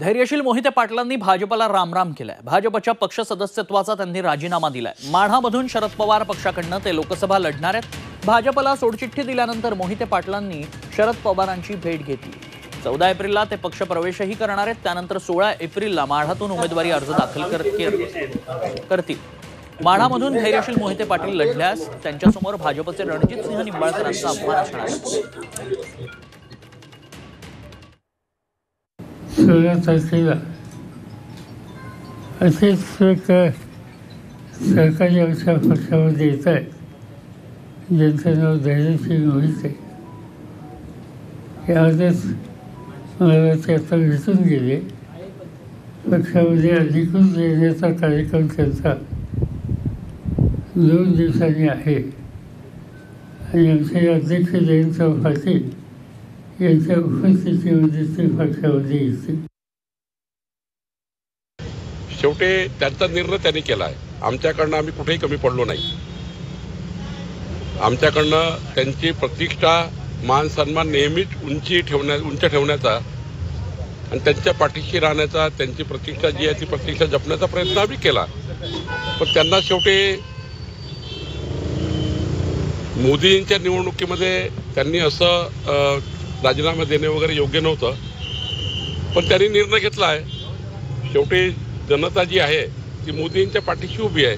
धैर्यशील मोहिते पाटलांनी भाजपला रामराम केलाय। भाजपच्या पक्ष सदस्यत्वाचा त्यांनी राजीनामा दिलाय। माढामधून शरद पवार पक्षाकडनं ते लोकसभा लढणार आहेत। भाजपला सोडचिठ्ठी दिल्यानंतर मोहिते पाटलांनी शरद पवारांची भेट घेतली। 14 एप्रिलला ते पक्ष प्रवेशही करणार आहेत। त्यानंतर 16 एप्रिलला माढातून उमेदवारी अर्ज दाखल करतील। माढामधून धैर्यशील मोहिते पाटील लढल्यास त्यांच्यासमोर भाजपचे रणजित सिंह निंबाळकरांचा आव्हान असणार आहे। 16 तारखेला असेच एक सरकारी आमच्या पक्षामध्ये येत आहे, ज्यांचं नाव धैर्यशील मोहिते। याआधीच मला ते आता भेटून गेले। पक्षामध्ये अधिकृत येण्याचा कार्यक्रम त्यांचा 2 दिवसांनी आहे आणि आमचे अध्यक्ष जयंत पाटील यांच्या उपस्थितीमध्ये ते पक्षामध्ये येतील। शेवटी त्यांचा निर्णय त्यांनी केला आहे। आमच्याकडनं आम्ही कुठेही कमी पडलो नाही। आमच्याकडनं त्यांची प्रतिष्ठा मान सन्मान नेहमीच उंच ठेवण्याचा आणि त्यांच्या पाठीशी राहण्याचा, त्यांची प्रतिष्ठा जी आहे ती प्रतिष्ठा जपण्याचा प्रयत्न आम्ही केला। पण त्यांना शेवटी मोदींच्या निवडणुकीमध्ये त्यांनी असं राजीनामा देणे वगैरे योग्य नव्हतं, पण त्यांनी निर्णय घेतला आहे। शेवटी जनता जी आहे ती मोदींच्या पाठीशी उभी आहे।